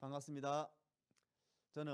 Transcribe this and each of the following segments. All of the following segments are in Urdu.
반갑습니다. 저는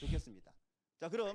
좋겠습니다. 자, 그럼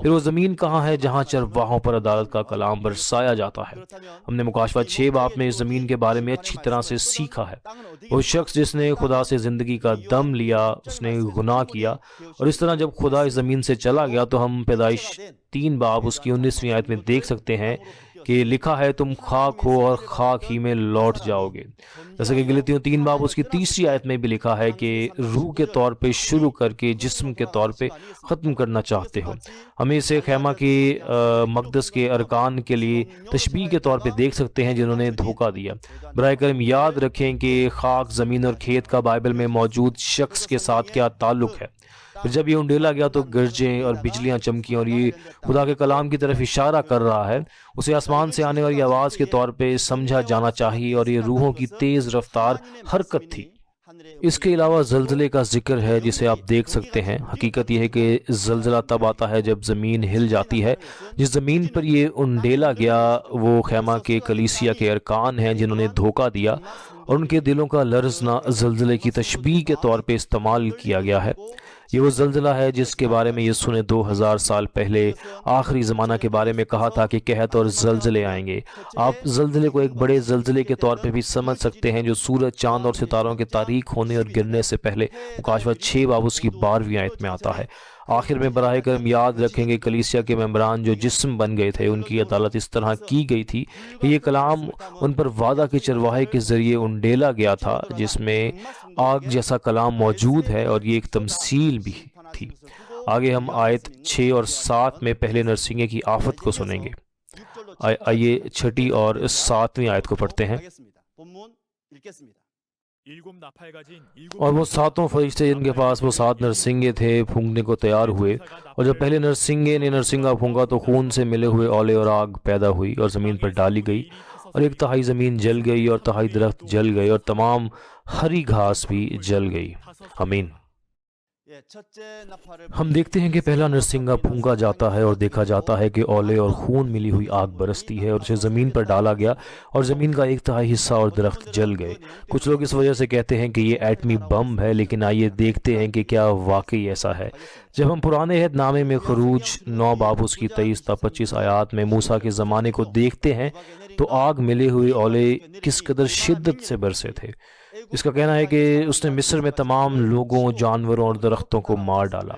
پھر وہ زمین کہاں ہے جہاں چرواہوں پر عدالت کا کلام برسایا جاتا ہے؟ ہم نے مکاشفہ 6 باب میں اس زمین کے بارے میں اچھی طرح سے سیکھا ہے۔ وہ شخص جس نے خدا سے زندگی کا دم لیا، اس نے گناہ کیا، اور اس طرح جب خدا اس زمین سے چلا گیا تو ہم پیدائش 3 باب اس کی 19ویں آیت میں دیکھ سکتے ہیں کہ لکھا ہے تم خاک ہو اور خاک ہی میں لوٹ جاؤ گے۔ جیسا کہ غلاطیوں 3 باب اس کی 3ری آیت میں بھی لکھا ہے کہ روح کے طور پہ شروع کر کے جسم کے طور پہ ختم کرنا چاہتے ہو۔ ہمیں اسے خیمہ کے مقدس کے ارکان کے لیے تشبیہ کے طور پہ دیکھ سکتے ہیں جنہوں نے دھوکہ دیا۔ براہ کرم یاد رکھیں کہ خاک، زمین اور کھیت کا بائبل میں موجود شخص کے ساتھ کیا تعلق ہے۔ پھر جب یہ انڈیلا گیا تو گرجیں اور بجلیاں چمکیں اور یہ خدا کے کلام کی طرف اشارہ کر رہا ہے۔ اسے آسمان سے آنے والی آواز کے طور پہ سمجھا جانا چاہیے اور یہ روحوں کی تیز رفتار حرکت تھی۔ اس کے علاوہ زلزلے کا ذکر ہے جسے آپ دیکھ سکتے ہیں۔ حقیقت یہ ہے کہ زلزلہ تب آتا ہے جب زمین ہل جاتی ہے۔ جس زمین پر یہ انڈیلا گیا وہ خیمہ کے کلیسیا کے ارکان ہیں جنہوں نے دھوکہ دیا، اور ان کے دلوں کا لرزنا زلزلے کی تشبیہ کے طور پہ استعمال کیا گیا ہے۔ یہ وہ زلزلہ ہے جس کے بارے میں یسوع نے 2000 سال پہلے آخری زمانہ کے بارے میں کہا تھا کہ قحط اور زلزلے آئیں گے۔ آپ زلزلے کو ایک بڑے زلزلے کے طور پہ بھی سمجھ سکتے ہیں جو سورج، چاند اور ستاروں کے تاریک ہونے اور گرنے سے پہلے مکاشفہ 6 باب اس کی 12ویں آیت میں آتا ہے۔ آخر میں براہ کرم یاد رکھیں گے کلیسیا کے ممبران جو جسم بن گئے تھے، ان کی عدالت اس طرح کی گئی تھی کہ یہ کلام ان پر وعدہ کے چرواہے کے ذریعے انڈیلا گیا تھا جس میں آگ جیسا کلام موجود ہے، اور یہ ایک تمثیل بھی تھی۔ آگے ہم آیت 6 اور 7 میں پہلے نرسنگے کی آفت کو سنیں گے۔ آئیے 6 اور 7ویں آیت کو پڑھتے ہیں۔ اور وہ 7 فرشتے جن کے پاس وہ 7 نرسنگے تھے پھونکنے کو تیار ہوئے، اور جب پہلے نرسنگے نے نرسنگا پھونکا تو خون سے ملے ہوئے اولے اور آگ پیدا ہوئی اور زمین پر ڈالی گئی، اور 1/3 زمین جل گئی اور 1/3 درخت جل گئے اور تمام ہری گھاس بھی جل گئی۔ آمین۔ ہم دیکھتے ہیں کہ پہلا نرسنگا پھونکا جاتا ہے اور دیکھا جاتا ہے کہ اولے اور خون ملی ہوئی آگ برستی ہے اور اسے زمین پر ڈالا گیا، اور زمین کا 1/3 حصہ اور درخت جل گئے۔ کچھ لوگ اس وجہ سے کہتے ہیں کہ یہ ایٹمی بم ہے، لیکن آئیے دیکھتے ہیں کہ کیا واقعی ایسا ہے۔ جب ہم پرانے عہد نامے میں خروج 9 باب اس کی 23 تا 25 آیات میں موسیٰ کے زمانے کو دیکھتے ہیں تو آگ ملے ہوئے اولے کس قدر شدت سے برسے تھے۔ اس کا کہنا ہے کہ اس نے مصر میں تمام لوگوں، جانوروں اور درختوں کو مار ڈالا۔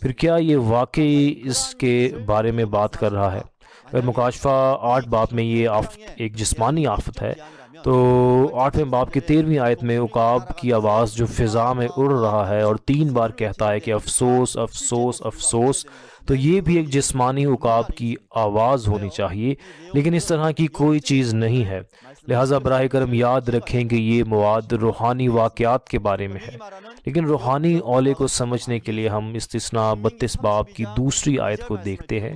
پھر کیا یہ واقعی اس کے بارے میں بات کر رہا ہے؟ اگر مکاشفہ 8 باب میں یہ آفت ایک جسمانی آفت ہے تو 8ویں باب کی 13ویں آیت میں عقاب کی آواز جو فضا میں اڑ رہا ہے اور 3 بار کہتا ہے کہ افسوس افسوس افسوس، تو یہ بھی ایک جسمانی عقاب کی آواز ہونی چاہیے، لیکن اس طرح کی کوئی چیز نہیں ہے۔ لہٰذا براہ کرم یاد رکھیں کہ یہ مواد روحانی واقعات کے بارے میں ہے، لیکن روحانی اولے کو سمجھنے کے لیے ہم استثناء 32 باب کی 2 آیت کو دیکھتے ہیں۔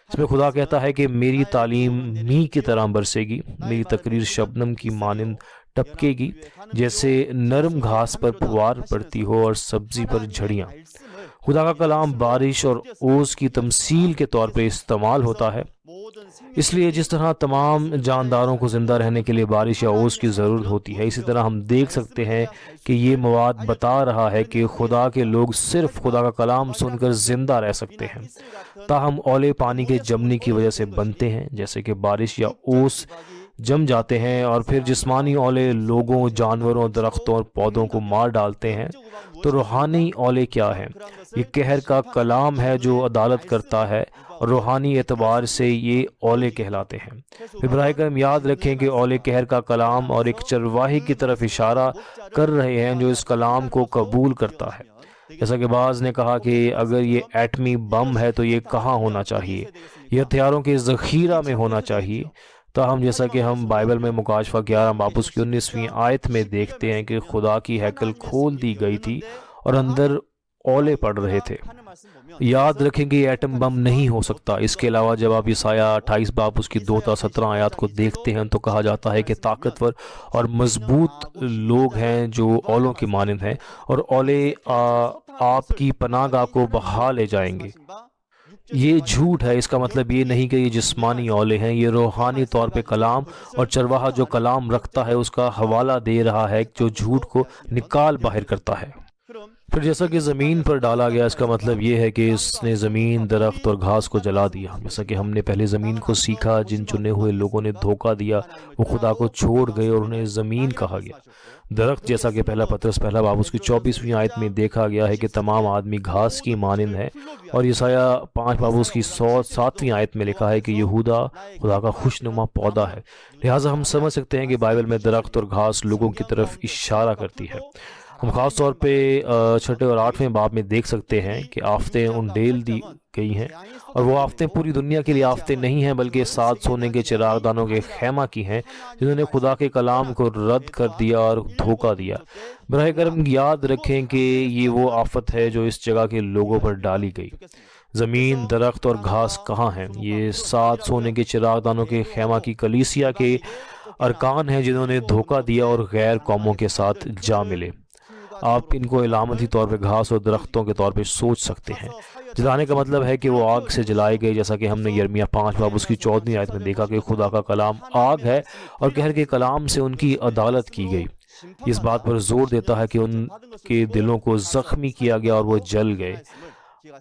اس میں خدا کہتا ہے کہ میری تعلیم می کی طرح برسے گی، میری تقریر شبنم کی مانند ٹپکے گی، جیسے نرم گھاس پر پھوار پڑتی ہو اور سبزی پر جھڑیاں۔ خدا کا کلام بارش اور اوس کی تمثیل کے طور پہ استعمال ہوتا ہے، اس لیے جس طرح تمام جانداروں کو زندہ رہنے کے لیے بارش یا اوس کی ضرورت ہوتی ہے، اسی طرح ہم دیکھ سکتے ہیں کہ یہ مواد بتا رہا ہے کہ خدا کے لوگ صرف خدا کا کلام سن کر زندہ رہ سکتے ہیں، تاہم اولے پانی کے جمنے کی وجہ سے بنتے ہیں، جیسے کہ بارش یا اوس جم جاتے ہیں، اور پھر جسمانی اولے لوگوں، جانوروں، درختوں اور پودوں کو مار ڈالتے ہیں۔ تو روحانی اولے کیا ہیں؟ یہ قہر کا کلام ہے جو عدالت کرتا ہے، اور روحانی اعتبار سے یہ اولے کہلاتے ہیں۔ براہ کرم یاد رکھیں کہ اولے قہر کا کلام اور ایک چرواہے کی طرف اشارہ کر رہے ہیں جو اس کلام کو قبول کرتا ہے۔ جیسا کہ بعض نے کہا کہ اگر یہ ایٹمی بم ہے تو یہ کہاں ہونا چاہیے؟ یہ ہتھیاروں کے ذخیرہ میں ہونا چاہیے۔ تاہم جیسا کہ ہم بائبل میں مکاشفہ 11 باب اس کی 19ویں آیت میں دیکھتے ہیں کہ خدا کی ہیکل کھول دی گئی تھی اور اندر اولے پڑ رہے تھے۔ یاد رکھیں کہ یہ ایٹم بم نہیں ہو سکتا۔ اس کے علاوہ جب آپ عیسائیہ 28 باب اس کی 2 تا 17 آیات کو دیکھتے ہیں تو کہا جاتا ہے کہ طاقتور اور مضبوط لوگ ہیں جو اولوں کی مانند ہیں، اور اولے آپ کی پناہ گاہ کو بہا لے جائیں گے۔ یہ جھوٹ ہے۔ اس کا مطلب یہ نہیں کہ یہ جسمانی اولے ہیں، یہ روحانی طور پہ کلام، اور چرواہا جو کلام رکھتا ہے اس کا حوالہ دے رہا ہے جو جھوٹ کو نکال باہر کرتا ہے۔ پھر جیسا کہ زمین پر ڈالا گیا، اس کا مطلب یہ ہے کہ اس نے زمین، درخت اور گھاس کو جلا دیا۔ جیسا کہ ہم نے پہلے زمین کو سیکھا، جن چنے ہوئے لوگوں نے دھوکہ دیا وہ خدا کو چھوڑ گئے اور انہیں زمین کہا گیا۔ درخت، جیسا کہ پہلا پطرس پہلا باب اس کی 24ویں آیت میں دیکھا گیا ہے کہ تمام آدمی گھاس کی مانند ہے، اور یسایہ 5 باب اس کی 107ویں آیت میں لکھا ہے کہ یہودا خدا کا خوشنما پودا ہے۔ لہٰذا ہم سمجھ سکتے ہیں کہ بائبل میں درخت اور گھاس لوگوں کی طرف اشارہ کرتی ہے۔ ہم خاص طور پہ 6 اور 8ویں باب میں دیکھ سکتے ہیں کہ آفتیں انڈیل دی گئی ہیں، اور وہ آفتیں پوری دنیا کے لیے آفتیں نہیں ہیں بلکہ 7 سونے کے چراغ دانوں کے خیمہ کی ہیں، جنہوں نے خدا کے کلام کو رد کر دیا اور دھوکہ دیا۔ براہ کرم یاد رکھیں کہ یہ وہ آفت ہے جو اس جگہ کے لوگوں پر ڈالی گئی۔ زمین، درخت اور گھاس کہاں ہیں؟ یہ 7 سونے کے چراغ دانوں کے خیمہ کی کلیسیا کے ارکان ہیں، جنہوں نے دھوکہ دیا اور غیر قوموں کے ساتھ جا ملے۔ آپ ان کو علامتی طور پہ گھاس اور درختوں کے طور پہ سوچ سکتے ہیں۔ جلانے کا مطلب ہے کہ وہ آگ سے جلائے گئے، جیسا کہ ہم نے یرمیہ 5 باب اس کی 14ویں آیت میں دیکھا کہ خدا کا کلام آگ ہے اور قہر کے کلام سے ان کی عدالت کی گئی۔ اس بات پر زور دیتا ہے کہ ان کے دلوں کو زخمی کیا گیا اور وہ جل گئے۔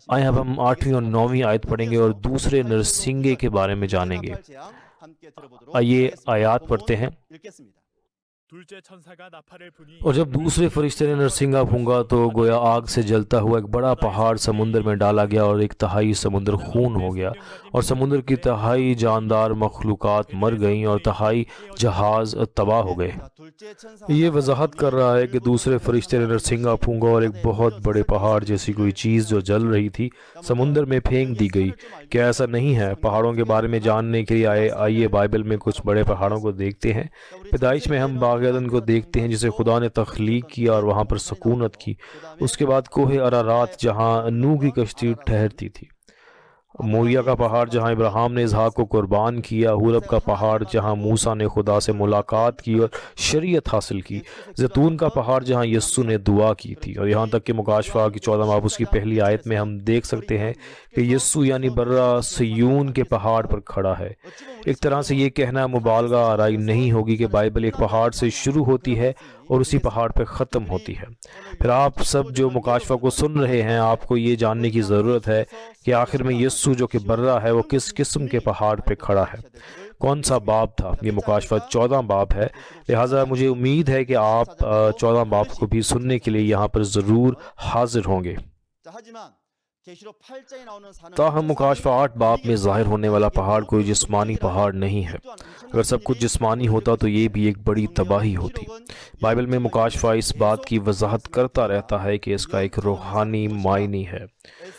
آئے اب ہم 8ویں اور 9ویں آیت پڑھیں گے اور دوسرے نرسنگے کے بارے میں جانیں گے۔ آئیے آیات پڑھتے ہیں۔ اور جب دوسرے فرشتے نے نرسنگا پھونکا تو گویا آگ سے جلتا ہوا ایک بڑا پہاڑ سمندر میں ڈالا گیا، اور 1/3 سمندر خون ہو گیا، اور سمندر کی 1/3 جاندار مخلوقات مر گئیں، اور 1/3 جہاز تباہ ہو گئے۔ یہ وضاحت کر رہا ہے کہ دوسرے فرشتے نے نرسنگا پھونکا اور ایک بہت بڑے پہاڑ جیسی کوئی چیز جو جل رہی تھی سمندر میں پھینک دی گئی۔ کیا ایسا نہیں ہے؟ پہاڑوں کے بارے میں جاننے کے لیے آئیے بائبل میں کچھ بڑے پہاڑوں کو دیکھتے ہیں۔ پیدائش میں ہم باغ عدن کو دیکھتے ہیں جسے خدا نے تخلیق کیا اور وہاں پر سکونت کی۔ اس کے بعد کوہ ارارات جہاں نوح کی کشتی ٹھہرتی تھی، موریا کا پہاڑ جہاں ابراہیم نے اسحاق کو قربان کیا، حورب کا پہاڑ جہاں موسیٰ نے خدا سے ملاقات کی اور شریعت حاصل کی، زیتون کا پہاڑ جہاں یسوع نے دعا کی تھی، اور یہاں تک کہ مکاشفہ کی 14 باب اس کی پہلی آیت میں ہم دیکھ سکتے ہیں کہ یسوع یعنی برہ سیون کے پہاڑ پر کھڑا ہے۔ ایک طرح سے یہ کہنا مبالغہ آرائی نہیں ہوگی کہ بائبل ایک پہاڑ سے شروع ہوتی ہے اور اسی پہاڑ پہ ختم ہوتی ہے۔ پھر آپ سب جو مکاشفہ کو سن رہے ہیں، آپ کو یہ جاننے کی ضرورت ہے کہ آخر میں یسوع جو کہ برہ ہے وہ کس قسم کے پہاڑ پہ کھڑا ہے، کون سا باب تھا؟ یہ مکاشفہ 14 باب ہے۔ لہٰذا مجھے امید ہے کہ آپ 14 باب کو بھی سننے کے لیے یہاں پر ضرور حاضر ہوں گے۔ تاہم مکاشفہ 8 باب میں ظاہر ہونے والا پہاڑ کوئی جسمانی پہاڑ نہیں ہے۔ اگر سب کچھ جسمانی ہوتا تو یہ بھی ایک بڑی تباہی ہوتی۔ بائبل میں مکاشفہ اس بات کی وضاحت کرتا رہتا ہے کہ اس کا ایک روحانی معنی ہے۔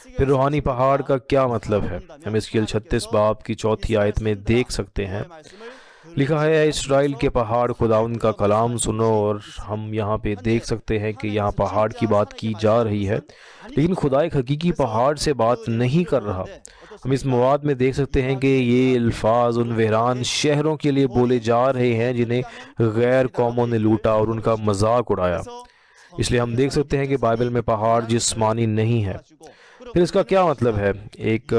پھر روحانی پہاڑ کا کیا مطلب ہے؟ ہم حزقیل 36 باب کی 4 آیت میں دیکھ سکتے ہیں، لکھا ہے اے اسرائیل کے پہاڑ خداوند کا کلام سنو، اور ہم یہاں پہ دیکھ سکتے ہیں کہ یہاں پہاڑ کی بات کی جا رہی ہے، لیکن خدا ایک حقیقی پہاڑ سے بات نہیں کر رہا۔ ہم اس مواد میں دیکھ سکتے ہیں کہ یہ الفاظ ان ویران شہروں کے لیے بولے جا رہے ہیں جنہیں غیر قوموں نے لوٹا اور ان کا مذاق اڑایا۔ اس لیے ہم دیکھ سکتے ہیں کہ بائبل میں پہاڑ جسمانی نہیں ہے۔ پھر اس کا کیا مطلب ہے؟ ایک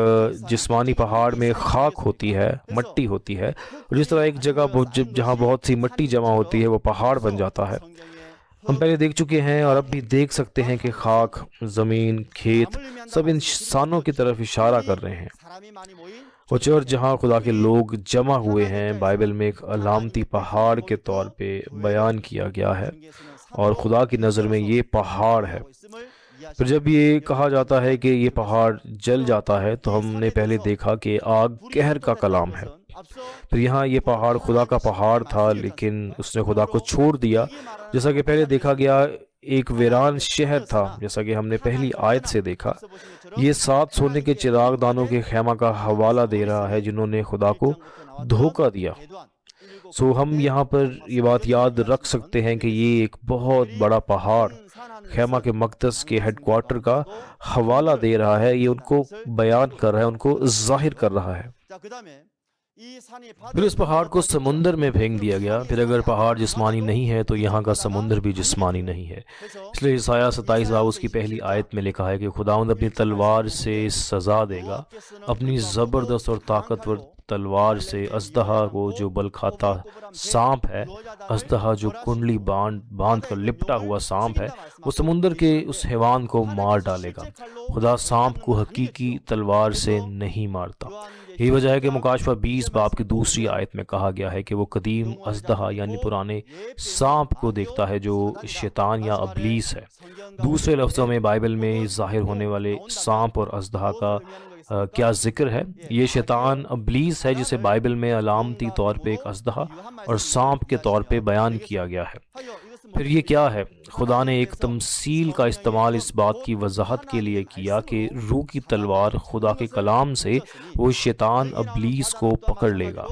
جسمانی پہاڑ میں خاک ہوتی ہے، مٹی ہوتی ہے، اور جس طرح ایک جگہ جہاں بہت سی مٹی جمع ہوتی ہے وہ پہاڑ بن جاتا ہے۔ ہم پہلے دیکھ چکے ہیں اور اب بھی دیکھ سکتے ہیں کہ خاک، زمین، کھیت سب انسانوں کی طرف اشارہ کر رہے ہیں۔ وہ چرچ جہاں خدا کے لوگ جمع ہوئے ہیں بائبل میں ایک علامتی پہاڑ کے طور پہ بیان کیا گیا ہے، اور خدا کی نظر میں یہ پہاڑ ہے۔ پھر جب یہ کہا جاتا ہے کہ یہ پہاڑ جل جاتا ہے تو ہم نے پہلے دیکھا کہ آگ قہر کا کلام ہے۔ پھر یہاں یہ پہاڑ خدا کا پہاڑ تھا، لیکن اس نے خدا کو چھوڑ دیا۔ جیسا کہ پہلے دیکھا گیا ایک ویران شہر تھا، جیسا کہ ہم نے پہلی آیت سے دیکھا۔ یہ 7 سونے کے چراغ دانوں کے خیمہ کا حوالہ دے رہا ہے جنہوں نے خدا کو دھوکہ دیا۔ ہم یہاں پر یہ بات یاد رکھ سکتے ہیں کہ یہ ایک بہت بڑا پہاڑ خیمہ کے مقدس کے ہیڈ کوارٹر کا حوالہ دے رہا ہے، یہ ان کو بیان کر رہا ہے، ان کو ظاہر کر رہا ہے۔ پھر اس پہاڑ کو سمندر میں پھینک دیا گیا۔ پھر اگر پہاڑ جسمانی نہیں ہے تو یہاں کا سمندر بھی جسمانی نہیں ہے۔ اس لیے یسایہ 27 باب اس کی پہلی آیت میں لکھا ہے کہ خداوند اپنی تلوار سے سزا دے گا، اپنی زبردست اور طاقتور تلوار سے اژدہا کو جو بل کھاتا سانپ ہے، اژدہا جو کنڈلی باندھ کر لپٹا ہوا سانپ ہے، وہ سمندر کے اس حیوان کو مار ڈالے گا۔ خدا سانپ کو حقیقی تلوار سے نہیں مارتا۔ یہی وجہ ہے کہ مکاشفہ 20 باب کی دوسری آیت میں کہا گیا ہے کہ وہ قدیم اژدہا یعنی پرانے سانپ کو دیکھتا ہے جو شیطان یا ابلیس ہے۔ دوسرے لفظوں میں بائبل میں ظاہر ہونے والے سانپ اور اژدہا کا کیا ذکر ہے؟ یہ شیطان ابلیس ہے جسے بائبل میں علامتی طور پہ ایک اژدہا اور سانپ کے طور پہ بیان کیا گیا ہے۔ پھر یہ کیا ہے؟ خدا نے ایک تمثیل کا استعمال اس بات کی وضاحت کے لیے کیا کہ روح کی تلوار خدا کے کلام سے وہ شیطان ابلیس کو پکڑ لے گا۔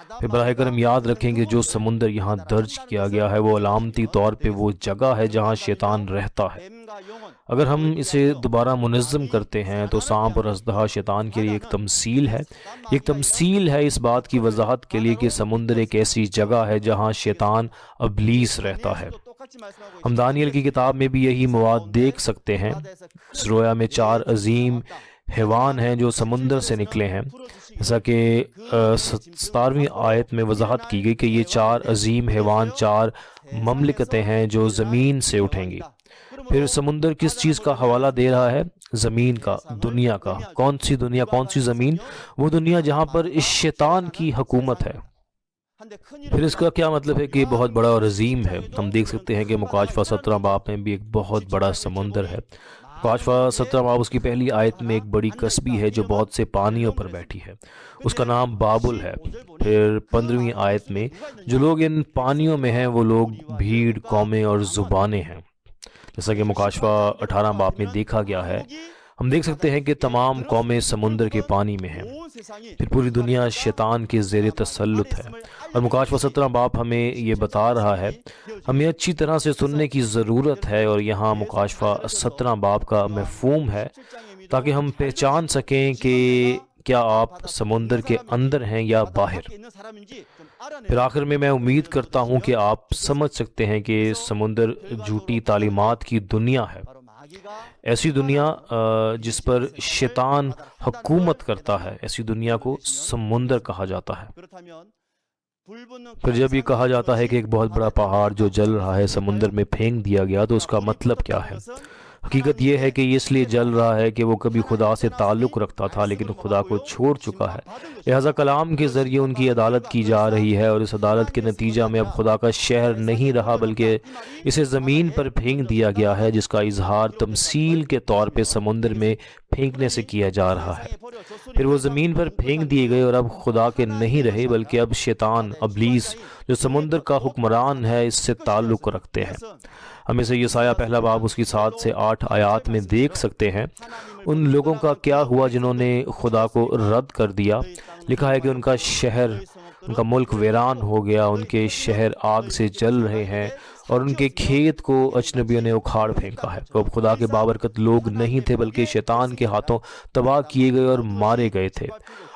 پھر براہ کرم یاد رکھیں کہ جو سمندر یہاں درج کیا گیا ہے وہ علامتی طور پہ وہ جگہ ہے جہاں شیطان رہتا ہے۔ اگر ہم اسے دوبارہ منظم کرتے ہیں تو سانپ اور اژدہا شیطان کے لیے ایک تمثیل ہے۔ ایک تمثیل ہے اس بات کی وضاحت کے لیے کہ سمندر ایک ایسی جگہ ہے جہاں شیطان ابلیس رہتا ہے۔ ہم دانیل کی کتاب میں بھی یہی مواد دیکھ سکتے ہیں۔ اس رویا میں 4 عظیم حیوان ہیں جو سمندر سے نکلے ہیں، جیسا کہ 17ویں آیت میں وضاحت کی گئی کہ یہ 4 عظیم حیوان 4 مملکتیں ہیں جو زمین سے اٹھیں گی۔ پھر سمندر کس چیز کا حوالہ دے رہا ہے؟ زمین کا، دنیا کا۔ کون سی دنیا، کون سی زمین؟ وہ دنیا جہاں پر اس شیطان کی حکومت ہے۔ پھر اس کا کیا مطلب ہے کہ یہ بہت بڑا اور عظیم ہے؟ ہم دیکھ سکتے ہیں کہ مکاشفہ 17 باب میں بھی ایک بہت بڑا سمندر ہے۔ مکاشفہ 17 باب اس کی پہلی آیت میں ایک بڑی کسبی ہے جو بہت سے پانیوں پر بیٹھی ہے، اس کا نام بابل ہے۔ پھر 15ویں آیت میں جو لوگ ان پانیوں میں ہیں وہ لوگ بھیڑ، قومیں اور زبانیں ہیں، جیسا کہ مکاشفہ 18 باب میں دیکھا گیا ہے۔ ہم دیکھ سکتے ہیں کہ تمام قومیں سمندر کے پانی میں ہیں۔ پھر پوری دنیا شیطان کے زیر تسلط ہے، اور مکاشفہ 17 باب ہمیں یہ بتا رہا ہے۔ ہمیں اچھی طرح سے سننے کی ضرورت ہے، اور یہاں مکاشفہ 17 باب کا مفہوم ہے تاکہ ہم پہچان سکیں کہ کیا آپ سمندر کے اندر ہیں یا باہر۔ پھر آخر میں امید کرتا ہوں کہ آپ سمجھ سکتے ہیں کہ سمندر جھوٹی تعلیمات کی دنیا ہے، ایسی دنیا جس پر شیطان حکومت کرتا ہے۔ ایسی دنیا کو سمندر کہا جاتا ہے۔ پھر جب یہ کہا جاتا ہے کہ ایک بہت بڑا پہاڑ جو جل رہا ہے سمندر میں پھینک دیا گیا، تو اس کا مطلب کیا ہے؟ حقیقت یہ ہے کہ یہ اس لیے جل رہا ہے کہ وہ کبھی خدا سے تعلق رکھتا تھا لیکن خدا کو چھوڑ چکا ہے، لہذا کلام کے ذریعے ان کی عدالت کی جا رہی ہے، اور اس عدالت کے نتیجہ میں اب خدا کا شہر نہیں رہا بلکہ اسے زمین پر پھینک دیا گیا ہے، جس کا اظہار تمثیل کے طور پہ سمندر میں پھینکنے سے کیا جا رہا ہے۔ پھر وہ زمین پر پھینک دیے گئے اور اب خدا کے نہیں رہے بلکہ اب شیطان ابلیس جو سمندر کا حکمران ہے اس سے تعلق رکھتے ہیں۔ ہم اسے یسایہ پہلا باب اس کی 7 سے 8 آیات میں دیکھ سکتے ہیں۔ ان لوگوں کا کیا ہوا جنہوں نے خدا کو رد کر دیا؟ لکھا ہے کہ ان کا شہر، ان کا ملک ویران ہو گیا، ان کے شہر آگ سے جل رہے ہیں، اور ان کے کھیت کو اجنبیوں نے اکھاڑ پھینکا ہے۔ وہ اب خدا کے بابرکت لوگ نہیں تھے بلکہ شیطان کے ہاتھوں تباہ کیے گئے اور مارے گئے تھے۔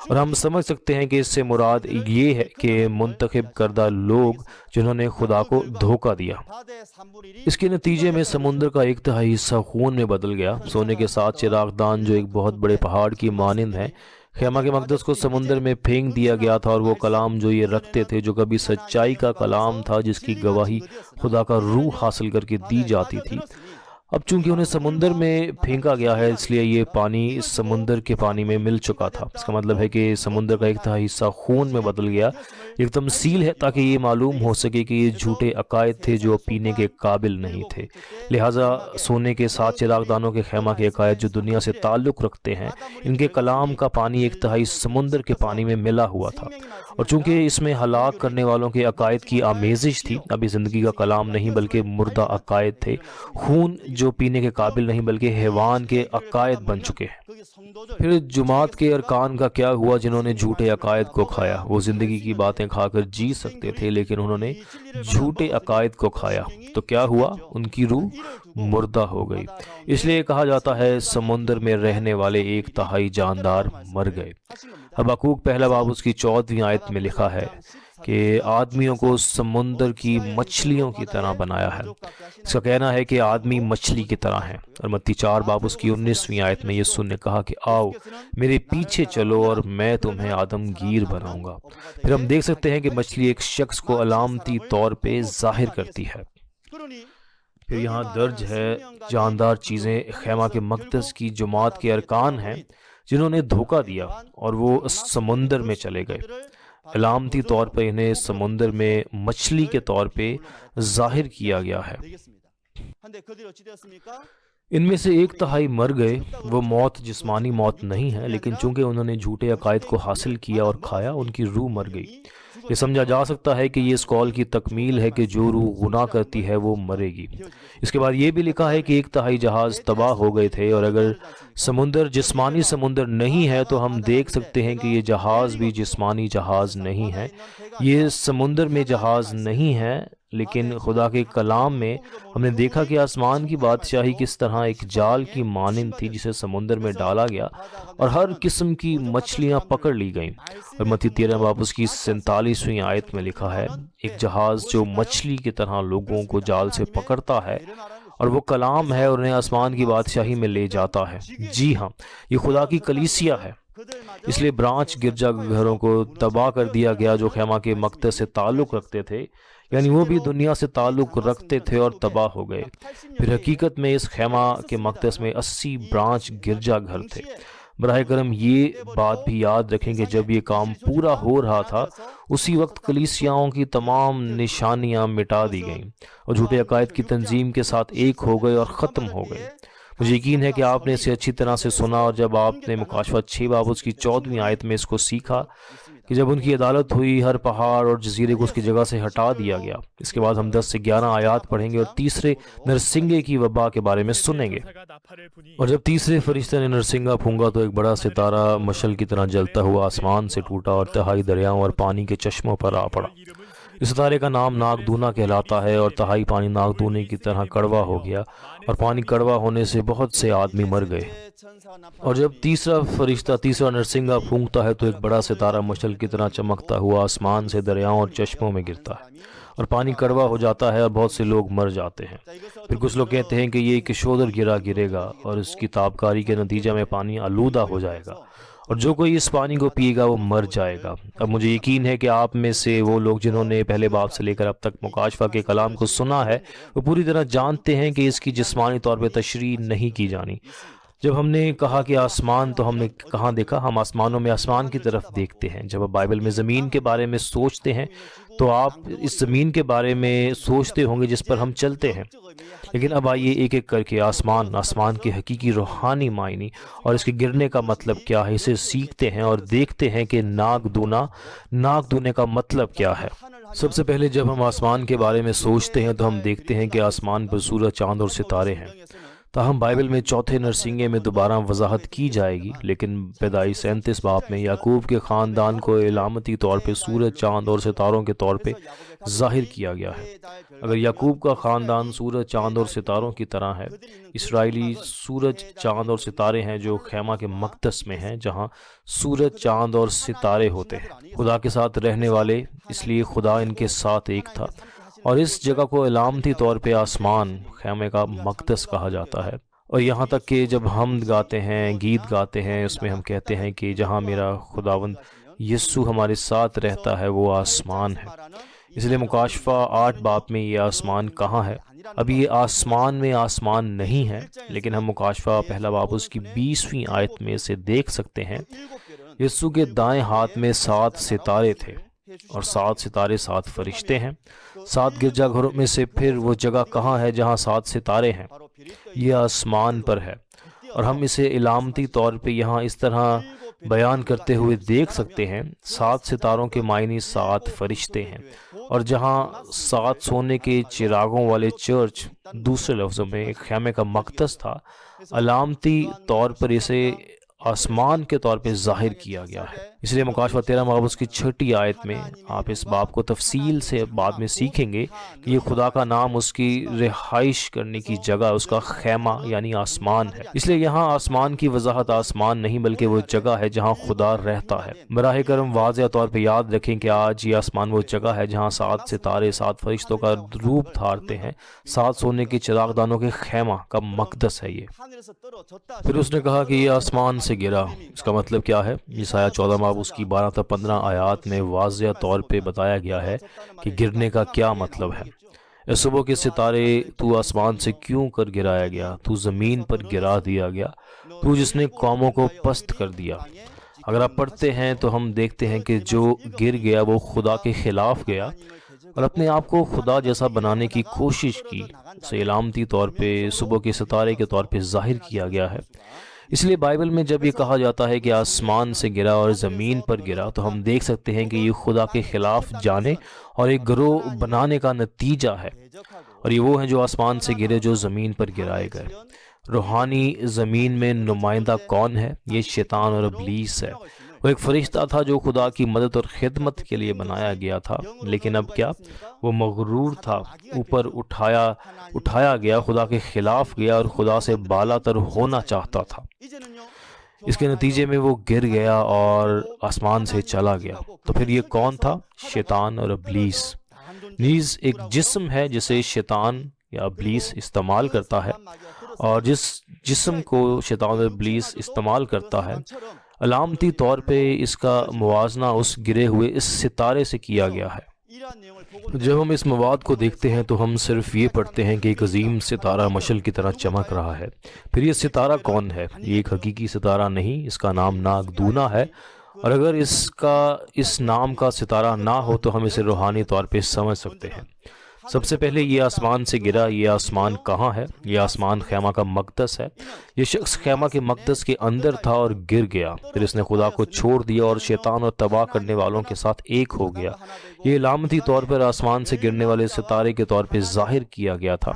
اور ہم سمجھ سکتے ہیں کہ اس سے مراد یہ ہے کہ منتخب کردہ لوگ جنہوں نے خدا کو دھوکہ دیا۔ اس کے نتیجے میں سمندر کا 1/3 حصہ خون میں بدل گیا۔ سونے کے 7 چراغ دان جو ایک بہت بڑے پہاڑ کی مانند ہیں، خیمہ کے مقدس کو سمندر میں پھینک دیا گیا تھا، اور وہ کلام جو یہ رکھتے تھے جو کبھی سچائی کا کلام تھا، جس کی گواہی خدا کا روح حاصل کر کے دی جاتی تھی، اب چونکہ انہیں سمندر میں پھینکا گیا ہے اس لیے یہ پانی اس سمندر کے پانی میں مل چکا تھا۔ اس کا مطلب ہے کہ سمندر کا 1/3 حصہ خون میں بدل گیا۔ ایک تمثیل ہے تاکہ یہ معلوم ہو سکے کہ یہ جھوٹے عقائد تھے جو پینے کے قابل نہیں تھے، لہٰذا سونے کے 7 چراغ دانوں کے خیمہ کے عقائد جو دنیا سے تعلق رکھتے ہیں، ان کے کلام کا پانی 1/3 سمندر کے پانی میں ملا ہوا تھا، اور چونکہ اس میں ہلاک کرنے والوں کے عقائد کی آمیزش تھی، ابھی زندگی کا کلام نہیں بلکہ مردہ عقائد تھے۔ خون جو پینے کے قابل نہیں بلکہ حیوان کے عقائد بن چکے ہیں۔ پھر جماعت کے ارکان کا کیا ہوا جنہوں نے جھوٹے عقائد کو کھایا؟ وہ زندگی کی باتیں کھا کر جی سکتے تھے لیکن انہوں نے جھوٹے عقائد کو کھایا، تو کیا ہوا؟ ان کی روح مردہ ہو گئی۔ اس لیے کہا جاتا ہے سمندر میں رہنے والے 1/3 جاندار مر گئے۔ حبقوق پہلا باب اس کی 14ویں آیت میں لکھا ہے کہ آدمیوں کو سمندر کی مچھلیوں کی طرح بنایا ہے۔ اس کا کہنا ہے کہ آدمی مچھلی کی طرح ہیں، اور متی 4 باب اس کی 19ویں آیت میں یسوع نے کہا کہ آؤ میرے پیچھے چلو اور میں تمہیں آدم گیر بناؤں گا۔ پھر ہم دیکھ سکتے ہیں کہ مچھلی ایک شخص کو علامتی طور پہ ظاہر کرتی ہے۔ پھر یہاں درج ہے جاندار چیزیں خیمہ کے مقدس کی جماعت کے ارکان ہیں جنہوں نے دھوکہ دیا اور وہ سمندر میں چلے گئے۔ علامتی طور پر انہیں سمندر میں مچھلی کے طور پہ ظاہر کیا گیا ہے۔ ان میں سے 1/3 مر گئے۔ وہ موت جسمانی موت نہیں ہے، لیکن چونکہ انہوں نے جھوٹے عقائد کو حاصل کیا اور کھایا، ان کی روح مر گئی۔ یہ سمجھا جا سکتا ہے کہ یہ اس قول کی تکمیل ہے کہ جو روح گناہ کرتی ہے وہ مرے گی۔ اس کے بعد یہ بھی لکھا ہے کہ 1/3 جہاز تباہ ہو گئے تھے، اور اگر سمندر جسمانی سمندر نہیں ہے تو ہم دیکھ سکتے ہیں کہ یہ جہاز بھی جسمانی جہاز نہیں ہے۔ یہ سمندر میں جہاز نہیں ہے، لیکن خدا کے کلام میں ہم نے دیکھا کہ آسمان کی بادشاہی کس طرح ایک جال کی مانند تھی جسے سمندر میں ڈالا گیا اور ہر قسم کی مچھلیاں پکڑ لی گئیں۔ اور متی 13 باب اس کی 47ویں آیت میں لکھا ہے ایک جہاز جو مچھلی کی طرح لوگوں کو جال سے پکڑتا ہے، اور وہ کلام ہے اور انہیں آسمان کی بادشاہی میں لے جاتا ہے۔ جی ہاں، یہ خدا کی کلیسیا ہے۔ اس لیے برانچ گرجا گھروں کو تباہ کر دیا گیا جو خیمہ کے مقدس سے تعلق رکھتے تھے، یعنی وہ بھی دنیا سے تعلق رکھتے تھے اور تباہ ہو گئے۔ پھر حقیقت میں اس خیمہ کے مقدس میں 80 برانچ گرجا گھر تھے۔ براہ کرم یہ بات بھی یاد رکھیں کہ جب یہ کام پورا ہو رہا تھا اسی وقت کلیسیاؤں کی تمام نشانیاں مٹا دی گئیں اور جھوٹے عقائد کی تنظیم کے ساتھ ایک ہو گئے اور ختم ہو گئے۔ مجھے یقین ہے کہ آپ نے اسے اچھی طرح سے سنا، اور جب آپ نے مکاشفہ 6 باب اس کی 14ویں آیت میں اس کو سیکھا کہ جب ان کی عدالت ہوئی ہر پہاڑ اور جزیرے کو اس کی جگہ سے ہٹا دیا گیا۔ اس کے بعد ہم 10 سے 11 آیات پڑھیں گے اور تیسرے نرسنگے کی وبا کے بارے میں سنیں گے۔ اور جب تیسرے فرشتے نے نرسنگا پھونکا تو ایک بڑا ستارہ مشعل کی طرح جلتا ہوا آسمان سے ٹوٹا اور تہائی دریاؤں اور پانی کے چشموں پر آ پڑا۔ اس ستارے کا نام ناگ دونا کہلاتا ہے، اور تہائی پانی ناگ دونے کی طرح کڑوا ہو گیا، اور پانی کڑوا ہونے سے بہت سے آدمی مر گئے۔ اور جب تیسرا فرشتہ تیسرا نرسنگا پھونکتا ہے تو ایک بڑا ستارہ مشعل کی طرح چمکتا ہوا آسمان سے دریاؤں اور چشموں میں گرتا ہے، اور پانی کڑوا ہو جاتا ہے اور بہت سے لوگ مر جاتے ہیں۔ پھر کچھ لوگ کہتے ہیں کہ یہ ایک شودر گرے گا اور اس کی تابکاری کے نتیجہ میں پانی آلودہ ہو جائے گا، اور جو کوئی اس پانی کو پیے گا وہ مر جائے گا۔ اب مجھے یقین ہے کہ آپ میں سے وہ لوگ جنہوں نے پہلے باب سے لے کر اب تک مکاشفہ کے کلام کو سنا ہے وہ پوری طرح جانتے ہیں کہ اس کی جسمانی طور پہ تشریح نہیں کی جانی۔ جب ہم نے کہا کہ آسمان، تو ہم نے کہاں دیکھا؟ ہم آسمانوں میں آسمان کی طرف دیکھتے ہیں۔ جب آپ بائبل میں زمین کے بارے میں سوچتے ہیں تو آپ اس زمین کے بارے میں سوچتے ہوں گے جس پر ہم چلتے ہیں، لیکن اب آئیے ایک ایک کر کے آسمان کے حقیقی روحانی معنی اور اس کے گرنے کا مطلب کیا ہے اسے سیکھتے ہیں اور دیکھتے ہیں کہ ناگ دونے کا مطلب کیا ہے۔ سب سے پہلے جب ہم آسمان کے بارے میں سوچتے ہیں تو ہم دیکھتے ہیں کہ آسمان پر سورج، چاند اور ستارے ہیں۔ تاہم بائبل میں چوتھے نرسنگے میں دوبارہ وضاحت کی جائے گی، لیکن پیدائش 37 باب میں یعقوب کے خاندان کو علامتی طور پہ سورج، چاند اور ستاروں کے طور پہ ظاہر کیا گیا ہے۔ اگر یعقوب کا خاندان سورج، چاند اور ستاروں کی طرح ہے، اسرائیلی سورج، چاند اور ستارے ہیں جو خیمہ کے مقدس میں ہیں جہاں سورج، چاند اور ستارے ہوتے ہیں، خدا کے ساتھ رہنے والے، اس لیے خدا ان کے ساتھ ایک تھا، اور اس جگہ کو علامتی طور پہ آسمان، خیمے کا مقدس کہا جاتا ہے۔ اور یہاں تک کہ جب ہم گاتے ہیں، گیت گاتے ہیں، اس میں ہم کہتے ہیں کہ جہاں میرا خداوند یسوع ہمارے ساتھ رہتا ہے وہ آسمان ہے۔ اس لیے مکاشفہ 8 باب میں یہ آسمان کہاں ہے؟ اب یہ آسمان میں آسمان نہیں ہے، لیکن ہم مکاشفہ 1 باب اس کی 20ویں آیت میں سے دیکھ سکتے ہیں یسوع کے دائیں ہاتھ میں 7 ستارے تھے، اور 7 ستارے 7 فرشتے ہیں۔ 7 گرجا گھروں میں سے پھر وہ جگہ کہاں ہے جہاں 7 ستارے ہیں؟ یہ آسمان پر ہے، اور ہم اسے علامتی طور پہ یہاں اس طرح بیان کرتے ہوئے دیکھ سکتے ہیں۔ 7 ستاروں کے معنی 7 فرشتے ہیں، اور جہاں 7 سونے کے چراغوں والے چرچ، دوسرے لفظوں میں ایک خیمے کا مقدس تھا، علامتی طور پر اسے آسمان کے طور پہ ظاہر کیا گیا ہے۔ اس لیے مکاشفہ 13 باب اس کی 6 آیت میں آپ اس باب کو تفصیل سے بعد میں سیکھیں گے کہ یہ خدا کا نام اس کی رہائش کرنے کی جگہ، اس کا خیمہ یعنی آسمان ہے۔ اس لیے یہاں آسمان کی وضاحت آسمان نہیں بلکہ وہ جگہ ہے جہاں خدا رہتا ہے۔ براہ کرم واضح طور پہ یاد رکھیں کہ آج یہ آسمان وہ جگہ ہے جہاں 7 ستارے 7 فرشتوں کا روپ دھارتے ہیں، 7 سونے کے چراغ دانوں کے خیمہ کا مقدس ہے یہ۔ پھر اس نے کہا کہ یہ آسمان سے گرا، اس کا مطلب کیا ہے؟ یسایہ 14 باب اس کی 12 تا 15 آیات میں واضح طور پہ بتایا گیا ہے کہ گرنے کا کیا مطلب ہے۔ اے صبح کے ستارے، تو آسمان سے کیوں کر گرایا گیا؟ تو زمین پر گرا دیا گیا، تو جس نے قوموں کو پست کر دیا۔ اگر آپ پڑھتے ہیں تو ہم دیکھتے ہیں کہ جو گر گیا وہ خدا کے خلاف گیا اور اپنے آپ کو خدا جیسا بنانے کی کوشش کی۔ اسے علامتی طور پہ صبح کے ستارے کے طور پہ ظاہر کیا گیا ہے۔ اس لیے بائبل میں جب یہ کہا جاتا ہے کہ آسمان سے گرا اور زمین پر گرا تو ہم دیکھ سکتے ہیں کہ یہ خدا کے خلاف جانے اور ایک گروہ بنانے کا نتیجہ ہے، اور یہ وہ ہیں جو آسمان سے گرے جو زمین پر گرائے گئے۔ روحانی زمین میں نمائندہ کون ہے؟ یہ شیطان اور ابلیس ہے۔ وہ ایک فرشتہ تھا جو خدا کی مدد اور خدمت کے لیے بنایا گیا تھا، لیکن اب کیا؟ وہ مغرور تھا، اوپر اٹھایا گیا، خدا کے خلاف گیا اور خدا سے بالا تر ہونا چاہتا تھا۔ اس کے نتیجے میں وہ گر گیا اور آسمان سے چلا گیا۔ تو پھر یہ کون تھا؟ شیطان اور ابلیس۔ نیز ایک جسم ہے جسے شیطان یا ابلیس استعمال کرتا ہے، اور جس جسم کو شیطان اور ابلیس استعمال کرتا ہے، علامتی طور پہ اس کا موازنہ اس گرے ہوئے اس ستارے سے کیا گیا ہے۔ جب ہم اس مواد کو دیکھتے ہیں تو ہم صرف یہ پڑھتے ہیں کہ ایک عظیم ستارہ مشعل کی طرح چمک رہا ہے۔ پھر یہ ستارہ کون ہے؟ یہ ایک حقیقی ستارہ نہیں، اس کا نام ناگدونا ہے، اور اگر اس نام کا ستارہ نہ ہو تو ہم اسے روحانی طور پہ سمجھ سکتے ہیں۔ سب سے پہلے یہ آسمان سے گرا۔ یہ آسمان کہاں ہے؟ یہ آسمان خیمہ کا مقدس ہے۔ یہ شخص خیمہ کے مقدس کے اندر تھا اور گر گیا، پھر اس نے خدا کو چھوڑ دیا اور شیطان اور تباہ کرنے والوں کے ساتھ ایک ہو گیا۔ یہ علامتی طور پر آسمان سے گرنے والے ستارے کے طور پہ ظاہر کیا گیا تھا۔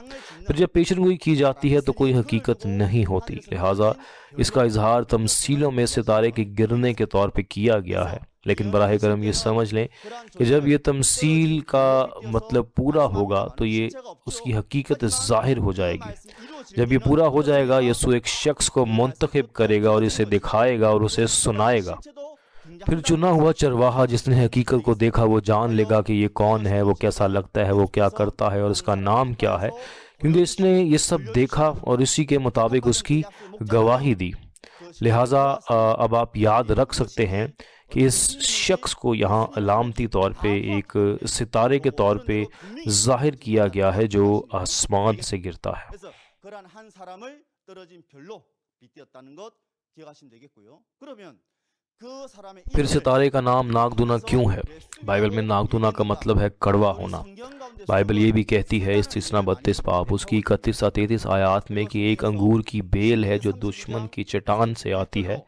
پھر جب پیشن گوئی کی جاتی ہے تو کوئی حقیقت نہیں ہوتی، لہٰذا اس کا اظہار تمثیلوں میں ستارے کے گرنے کے طور پہ کیا گیا ہے۔ لیکن براہ کرم یہ سمجھ لیں کہ جب یہ تمثیل کا مطلب پورا ہوگا تو یہ اس کی حقیقت ظاہر ہو جائے گی۔ جب یہ پورا ہو جائے گا، یسوع ایک شخص کو منتخب کرے گا اور اسے دکھائے گا اور اسے سنائے گا۔ پھر چنا ہوا چرواہا جس نے حقیقت کو دیکھا وہ جان لے گا کہ یہ کون ہے، وہ کیسا لگتا ہے، وہ کیا کرتا ہے اور اس کا نام کیا ہے، کیونکہ اس نے یہ سب دیکھا اور اسی کے مطابق اس کی گواہی دی۔ لہٰذا اب آپ یاد رکھ سکتے ہیں کہ اس شخص کو یہاں علامتی طور پہ ایک ستارے کے طور پہ ظاہر کیا گیا ہے جو آسمان سے گرتا ہے۔ پھر ستارے کا نام ناگدونا کیوں ہے؟ بائبل میں ناگدونا کا مطلب ہے کڑوا ہونا۔ بائبل یہ بھی کہتی ہے استثنا 32 باب اس کی 31 تا 33 آیات میں کہ ایک انگور کی بیل ہے جو دشمن کی چٹان سے آتی ہے،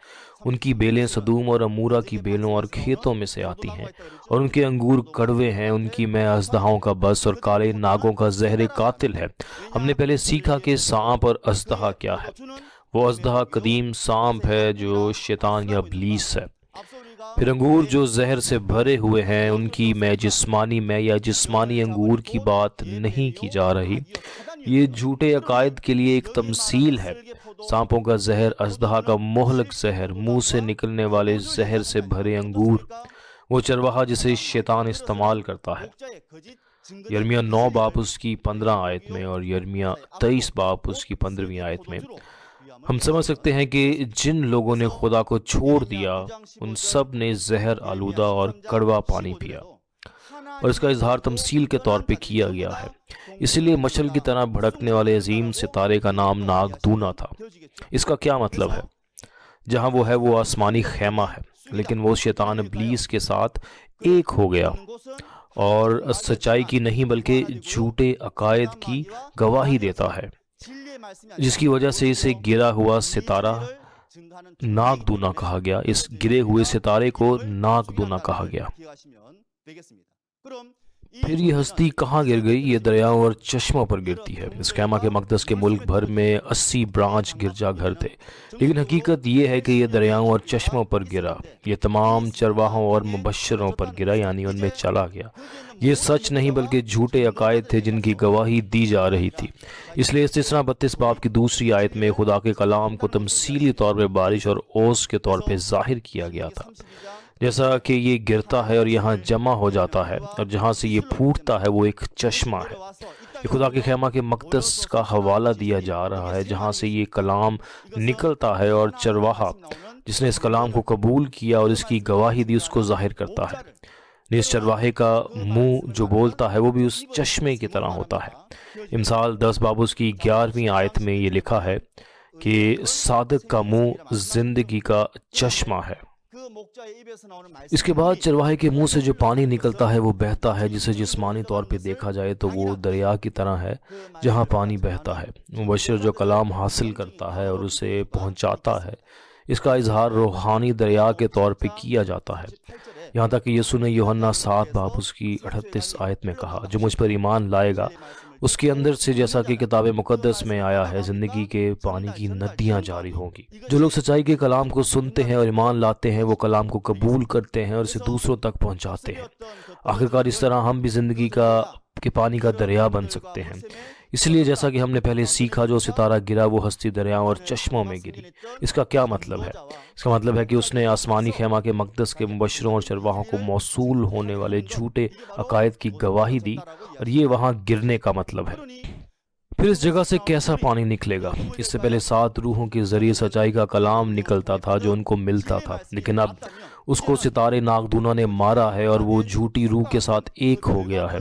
ان کی بیلیں سدوم اور امورا کی بیلوں اور کھیتوں میں سے آتی ہیں، اور ان کے انگور کڑوے ہیں، ان کی میں اژدہاؤں کا بس اور کالے ناگوں کا زہر قاتل ہے۔ ہم نے پہلے سیکھا کہ سانپ اور اژدہا کیا ہے۔ وہ اژدہا قدیم سانپ ہے جو شیطان یا ابلیس ہے۔ پھر انگور جو زہر سے بھرے ہوئے ہیں، ان کی میں جسمانی انگور کی بات نہیں کی جا رہی، یہ جھوٹے عقائد کے لیے ایک تمثیل ہے۔ سانپوں کا زہر، اژدہا کا مہلک زہر، منہ سے نکلنے والے زہر سے بھرے انگور، وہ چرواہا جسے شیطان استعمال کرتا ہے۔ یرمیہ 9 باب اس کی 15 آیت میں اور یرمیہ 23 باب اس کی 15ویں آیت میں ہم سمجھ سکتے ہیں کہ جن لوگوں نے خدا کو چھوڑ دیا ان سب نے زہر آلودہ اور کڑوا پانی پیا، اور اس کا اظہار تمثیل کے طور پہ کیا گیا ہے۔ اسی لیے مشعل کی طرح بھڑکنے والے عظیم ستارے کا نام ناگدونا تھا۔ اس کا کیا مطلب ہے؟ جہاں وہ ہے وہ آسمانی خیمہ ہے، لیکن وہ شیطان ابلیس کے ساتھ ایک ہو گیا اور سچائی کی نہیں بلکہ جھوٹے عقائد کی گواہی دیتا ہے، جس کی وجہ سے اسے گرا ہوا ستارہ ناگدونا کہا گیا۔ اس گرے ہوئے ستارے کو ناگدونا کہا گیا۔ پھر یہ ہستی کہاں گر گئی؟ یہ دریاؤں اور چشموں پر گرتی ہے۔ اس خیمہ کے مقدس کے ملک بھر میں 80 برانچ گرجا گھر تھے، لیکن حقیقت یہ ہے کہ یہ دریاؤں اور چشموں پر گرا۔ یہ تمام چرواہوں اور مبشروں پر گرا، یعنی ان میں چلا گیا۔ یہ سچ نہیں بلکہ جھوٹے عقائد تھے جن کی گواہی دی جا رہی تھی۔ اس لیے استثنا 32 باب کی دوسری آیت میں خدا کے کلام کو تمثیلی طور پہ بارش اور اوس کے طور پہ ظاہر کیا گیا تھا، جیسا کہ یہ گرتا ہے اور یہاں جمع ہو جاتا ہے، اور جہاں سے یہ پھوٹتا ہے وہ ایک چشمہ ہے۔ یہ خدا کے خیمہ کے مقدس کا حوالہ دیا جا رہا ہے جہاں سے یہ کلام نکلتا ہے، اور چرواہا جس نے اس کلام کو قبول کیا اور اس کی گواہی دی اس کو ظاہر کرتا ہے۔ اس چرواہے کا منہ جو بولتا ہے وہ بھی اس چشمے کی طرح ہوتا ہے۔ امثال 10 باب اس کی 11ویں آیت میں یہ لکھا ہے کہ صادق کا منہ زندگی کا چشمہ ہے۔ اس کے بعد چرواہے کے منہ سے جو پانی نکلتا ہے وہ بہتا ہے، جسے جسمانی طور پہ دیکھا جائے تو وہ دریا کی طرح ہے جہاں پانی بہتا ہے۔ مبشر جو کلام حاصل کرتا ہے اور اسے پہنچاتا ہے، اس کا اظہار روحانی دریا کے طور پہ کیا جاتا ہے، یہاں تک کہ یسوع نے یوحنا 7 باب اس کی 38 آیت میں کہا، جو مجھ پر ایمان لائے گا اس کے اندر سے، جیسا کہ کتاب مقدس میں آیا ہے، زندگی کے پانی کی ندیاں جاری ہوں گی۔ جو لوگ سچائی کے کلام کو سنتے ہیں اور ایمان لاتے ہیں، وہ کلام کو قبول کرتے ہیں اور اسے دوسروں تک پہنچاتے ہیں۔ آخرکار اس طرح ہم بھی زندگی کے پانی کا دریا بن سکتے ہیں۔ اس لیے جیسا کہ ہم نے پہلے سیکھا، جو ستارہ گرا وہ ہستی دریاؤں اور چشموں میں گری۔ اس کا کیا مطلب ہے؟ اس کا مطلب ہے کہ اس نے آسمانی خیمہ کے مقدس کے مبشروں اور چرواہوں کو موصول ہونے والے جھوٹے عقائد کی گواہی دی، اور یہ وہاں گرنے کا مطلب ہے۔ پھر اس جگہ سے کیسا پانی نکلے گا؟ اس سے پہلے 7 روحوں کے ذریعے سچائی کا کلام نکلتا تھا جو ان کو ملتا تھا، لیکن اب اس کو ستارے ناگدونا نے مارا ہے اور وہ جھوٹی روح کے ساتھ ایک ہو گیا ہے،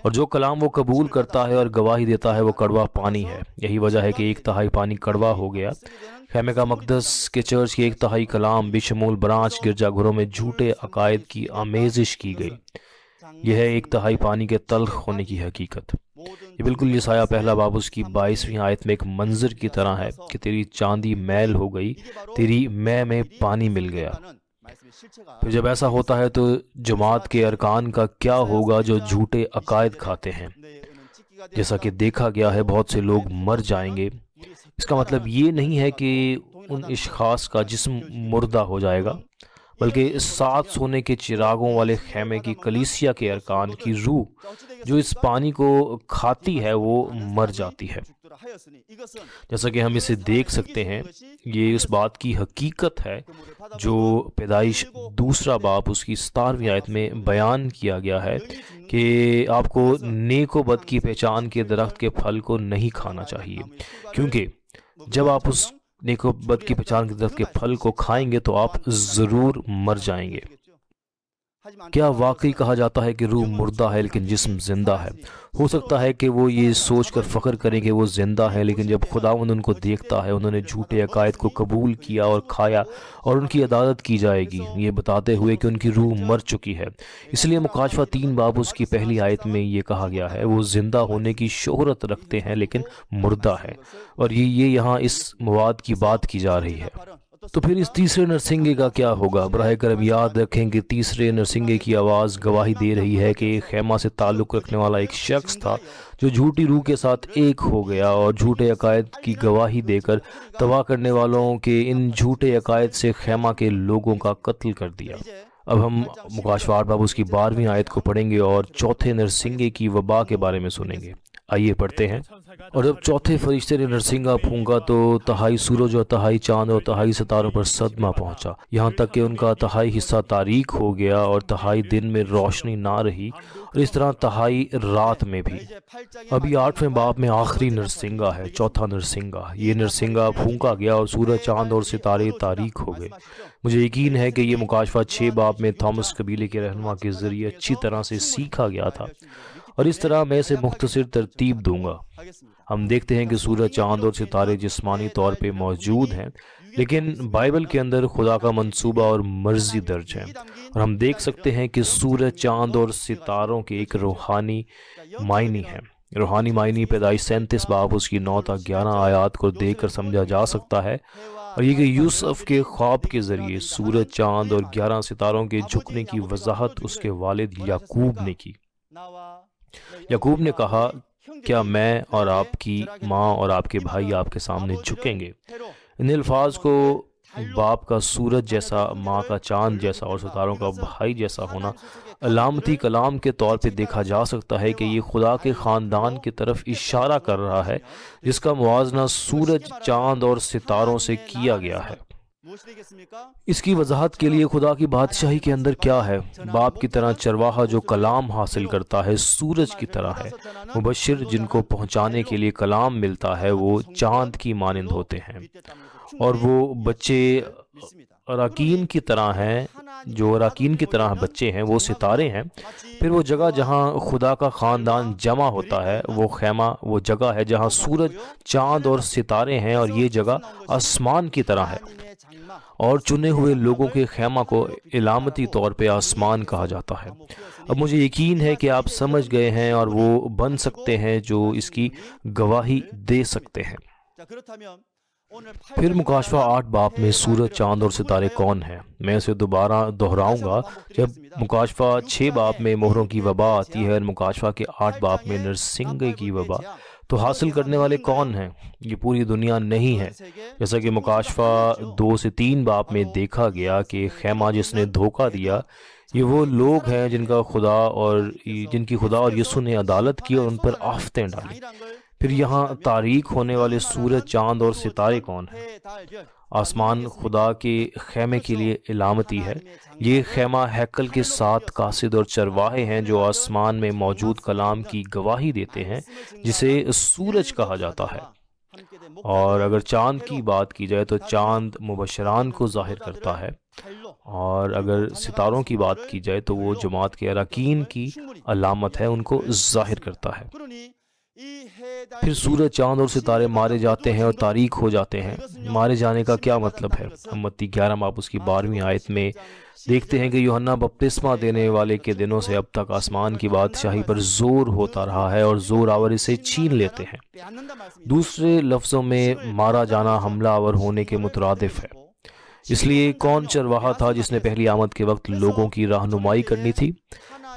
اور جو کلام وہ قبول کرتا ہے اور گواہی دیتا ہے وہ کڑوا پانی ہے۔ یہی وجہ ہے کہ 1/3 پانی کڑوا ہو گیا۔ خیمے کا مقدس کے چرچ کے 1/3 کلام بشمول برانچ گرجا گھروں میں جھوٹے عقائد کی آمیزش کی گئی۔ یہ ہے 1/3 پانی کے تلخ ہونے کی حقیقت۔ یہ بالکل یسایہ 1 باب اس کی 22ویں آیت میں ایک منظر کی طرح ہے کہ تیری چاندی میل ہو گئی، تیری میں پانی مل گیا۔ پھر جب ایسا ہوتا ہے تو جماعت کے ارکان کا کیا ہوگا جو جھوٹے عقائد کھاتے ہیں؟ جیسا کہ دیکھا گیا ہے بہت سے لوگ مر جائیں گے۔ اس کا مطلب یہ نہیں ہے کہ ان اشخاص کا جسم مردہ ہو جائے گا، بلکہ 7 سونے کے چراغوں والے خیمے کی کلیسیا کے ارکان کی روح جو اس پانی کو کھاتی ہے وہ مر جاتی ہے۔ جیسا کہ ہم اسے دیکھ سکتے ہیں، یہ اس بات کی حقیقت ہے جو پیدائش 2 باب اس کی 17ویں آیت میں بیان کیا گیا ہے کہ آپ کو نیک و بد کی پہچان کے درخت کے پھل کو نہیں کھانا چاہیے، کیونکہ جب آپ اس نیک و بد کی پہچان کے درخت کے پھل کو کھائیں گے تو آپ ضرور مر جائیں گے۔ کیا واقعی کہا جاتا ہے کہ روح مردہ ہے لیکن جسم زندہ ہے؟ ہو سکتا ہے کہ وہ یہ سوچ کر فخر کریں کہ وہ زندہ ہے، لیکن جب خداوند ان کو دیکھتا ہے، انہوں نے جھوٹے عقائد کو قبول کیا اور کھایا، اور ان کی عدالت کی جائے گی، یہ بتاتے ہوئے کہ ان کی روح مر چکی ہے۔ اس لیے مکاشفہ 3 باب اس کی 1 آیت میں یہ کہا گیا ہے، وہ زندہ ہونے کی شہرت رکھتے ہیں لیکن مردہ ہے، اور یہ یہاں اس مواد کی بات کی جا رہی ہے۔ تو پھر اس تیسرے نرسنگے کا کیا ہوگا؟ براہ کرم یاد رکھیں کہ تیسرے نرسنگے کی آواز گواہی دے رہی ہے کہ خیمہ سے تعلق رکھنے والا ایک شخص تھا جو جھوٹی روح کے ساتھ ایک ہو گیا اور جھوٹے عقائد کی گواہی دے کر تباہ کرنے والوں کے ان جھوٹے عقائد سے خیمہ کے لوگوں کا قتل کر دیا۔ اب ہم مکاشفہ 8 باب اس کی 12ویں آیت کو پڑھیں گے اور چوتھے نرسنگے کی وبا کے بارے میں سنیں گے۔ آئیے پڑھتے ہیں۔ اور جب چوتھے فرشتے نے نرسنگا پھونکا تو 1/3 سورج اور 1/3 چاند اور 1/3 ستاروں پر صدمہ پہنچا، یہاں تک کہ ان کا 1/3 حصہ تاریک ہو گیا اور 1/3 دن میں روشنی نہ رہی، اور اس طرح 1/3 رات میں بھی۔ ابھی 8ویں باب میں آخری نرسنگا ہے، چوتھا نرسنگا۔ یہ نرسنگا پھونکا گیا اور سورج، چاند اور ستارے تاریک ہو گئے۔ مجھے یقین ہے کہ یہ مکاشفہ 6 باب میں تھامس قبیلے کے رہنما کے ذریعے اچھی طرح سے سیکھا گیا تھا، اور اس طرح میں اسے مختصر ترتیب دوں گا۔ ہم دیکھتے ہیں کہ سورج، چاند اور ستارے جسمانی طور پہ موجود ہیں، لیکن بائبل کے اندر خدا کا منصوبہ اور مرضی درج ہے، اور ہم دیکھ سکتے ہیں کہ سورج، چاند اور ستاروں کے ایک روحانی معنی ہے۔ روحانی معنی پیدائش 37 باب اس کی 9 تا 11 آیات کو دیکھ کر سمجھا جا سکتا ہے، اور یہ کہ یوسف کے خواب کے ذریعے سورج، چاند اور 11 ستاروں کے جھکنے کی وضاحت اس کے والد یعقوب نے کی۔ یعقوب نے کہا کیا میں اور آپ کی ماں اور آپ کے بھائی آپ کے سامنے جھکیں گے؟ ان الفاظ کو باپ کا سورج جیسا، ماں کا چاند جیسا اور ستاروں کا بھائی جیسا ہونا علامتی کلام کے طور پہ دیکھا جا سکتا ہے کہ یہ خدا کے خاندان کی طرف اشارہ کر رہا ہے جس کا موازنہ سورج، چاند اور ستاروں سے کیا گیا ہے۔ اس کی وضاحت کے لیے خدا کی بادشاہی کے اندر کیا ہے؟ باپ کی طرح چرواہا جو کلام حاصل کرتا ہے سورج کی طرح ہے۔ مبشر جن کو پہنچانے کے لیے کلام ملتا ہے وہ چاند کی مانند ہوتے ہیں، اور وہ بچے اراکین کی طرح ہیں، جو اراکین کی طرح بچے ہیں وہ ستارے ہیں۔ پھر وہ جگہ جہاں خدا کا خاندان جمع ہوتا ہے، وہ خیمہ وہ جگہ ہے جہاں سورج، چاند اور ستارے ہیں، اور یہ جگہ آسمان کی طرح ہے، اور چنے ہوئے لوگوں کے خیمہ کو علامتی طور پہ آسمان کہا جاتا ہے۔ اب مجھے یقین ہے کہ آپ سمجھ گئے ہیں اور وہ بن سکتے ہیں جو اس کی گواہی دے سکتے ہیں۔ پھر مکاشفہ 8 باب میں سورج، چاند اور ستارے کون ہیں؟ میں اسے دوبارہ دہراؤں گا۔ جب مکاشفہ 6 باب میں مہروں کی وبا آتی ہے اور مکاشفہ کے 8 باب میں نرسنگے کی وبا، تو حاصل کرنے والے کون ہیں؟ یہ پوری دنیا نہیں ہے، جیسا کہ مکاشفہ 2 سے 3 باب میں دیکھا گیا کہ خیمہ جس نے دھوکہ دیا، یہ وہ لوگ ہیں جن کی خدا اور یسوع نے عدالت کی اور ان پر آفتیں ڈالی۔ پھر یہاں تاریک ہونے والے سورج، چاند اور ستارے کون ہیں؟ آسمان خدا کے خیمے کے لیے علامتی ہے۔ یہ خیمہ ہیکل کے 7 قاصد اور چرواہے ہیں جو آسمان میں موجود کلام کی گواہی دیتے ہیں، جسے سورج کہا جاتا ہے۔ اور اگر چاند کی بات کی جائے تو چاند مبشران کو ظاہر کرتا ہے، اور اگر ستاروں کی بات کی جائے تو وہ جماعت کے اراکین کی علامت ہے، ان کو ظاہر کرتا ہے۔ پھر سورج، چاند اور ستارے مارے جاتے ہیں اور تاریک ہو جاتے ہیں۔ مارے جانے کا کیا مطلب ہے؟ ہم متی 11 باب اس کی 12ویں آیت میں دیکھتے ہیں کہ یوحنا بپتسمہ دینے والے کے دنوں سے اب تک آسمان کی بادشاہی پر زور ہوتا رہا ہے اور زور آور اسے چھین لیتے ہیں۔ دوسرے لفظوں میں مارا جانا حملہ آور ہونے کے مترادف ہے۔ اس لیے کون چرواہا تھا جس نے پہلی آمد کے وقت لوگوں کی رہنمائی کرنی تھی؟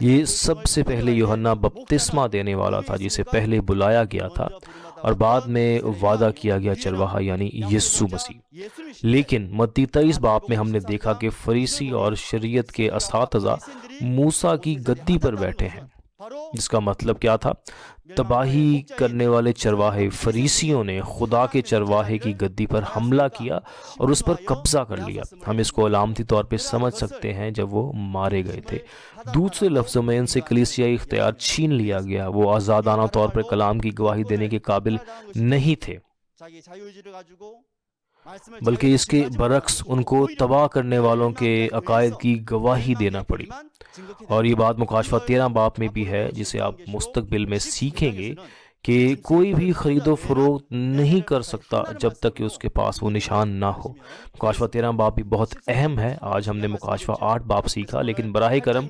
یہ سب سے پہلے یوحنا بپتسمہ دینے والا تھا جسے پہلے بلایا گیا تھا اور بعد میں وعدہ کیا گیا چرواہا یعنی یسوع مسیح۔ لیکن متی 23 باب میں ہم نے دیکھا کہ فریسی اور شریعت کے اساتذہ موسیٰ کی گدی پر بیٹھے ہیں، جس کا مطلب کیا تھا؟ تباہی کرنے والے چرواہے فریسیوں نے خدا کے چرواہے کی گدی پر حملہ کیا اور اس پر قبضہ کر لیا۔ ہم اس کو علامتی طور پہ سمجھ سکتے ہیں جب وہ مارے گئے تھے۔ دوسرے لفظوں میں ان سے کلیسیائی اختیار چھین لیا گیا، وہ آزادانہ طور پر کلام کی گواہی دینے کے قابل نہیں تھے، بلکہ اس کے برعکس ان کو تباہ کرنے والوں کے عقائد کی گواہی دینا پڑی۔ اور یہ بات مکاشفہ 13 باب میں بھی ہے، جسے آپ مستقبل میں سیکھیں گے کہ کوئی بھی خرید و فروخت نہیں کر سکتا جب تک کہ اس کے پاس وہ نشان نہ ہو۔ مکاشفہ 13 باب بھی بہت اہم ہے۔ آج ہم نے مکاشفہ 8 باب سیکھا، لیکن براہ کرم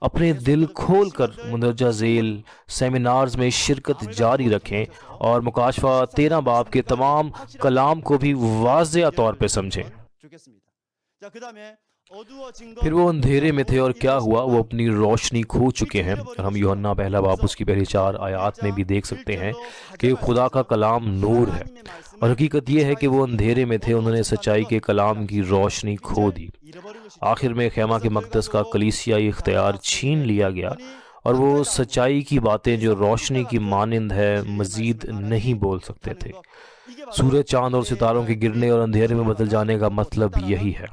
اپنے دل کھول کر مندرجہ ذیل سیمینارز میں شرکت جاری رکھیں اور مکاشفہ 13 باب کے تمام کلام کو بھی واضح طور پہ سمجھیں۔ پھر وہ اندھیرے میں تھے اور کیا ہوا؟ وہ اپنی روشنی کھو چکے ہیں۔ اور ہم یوحنا پہلا باب اس کی پہلی 4 آیات میں بھی دیکھ سکتے ہیں کہ خدا کا کلام نور ہے، اور حقیقت یہ ہے کہ وہ اندھیرے میں تھے، انہوں نے سچائی کے کلام کی روشنی کھو دی۔ آخر میں خیمہ کے مقدس کا کلیسیائی اختیار چھین لیا گیا، اور وہ سچائی کی باتیں جو روشنی کی مانند ہے مزید نہیں بول سکتے تھے۔ سورج، چاند اور ستاروں کے گرنے اور اندھیرے میں بدل جانے کا مطلب یہی ہے۔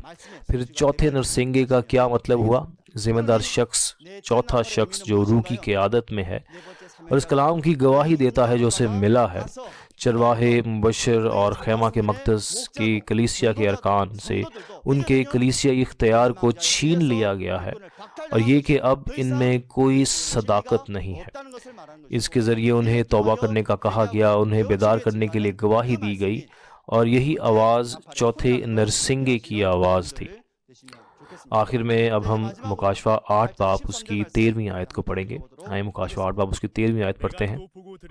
پھر چوتھے نرسنگے کا کیا مطلب ہوا؟ ذمہ دار شخص، چوتھا شخص جو روح کی قیادت میں ہے اور اس کلام کی گواہی دیتا ہے جو اسے ملا ہے۔ چرواہے، مبشر اور خیمہ کے مقدس کی کلیسیا کے ارکان سے ان کے کلیسیائی اختیار کو چھین لیا گیا ہے، اور یہ کہ اب ان میں کوئی صداقت نہیں ہے۔ اس کے ذریعے انہیں توبہ کرنے کا کہا گیا، انہیں بیدار کرنے کے لیے گواہی دی گئی، اور یہی آواز چوتھے نرسنگے کی آواز تھی۔ آخر میں اب ہم مکاشفہ 8 باب اس کی 13ویں آیت کو پڑھیں گے۔ آئیں مکاشفہ 8 باب اس کی 13ویں آیت پڑھتے ہیں.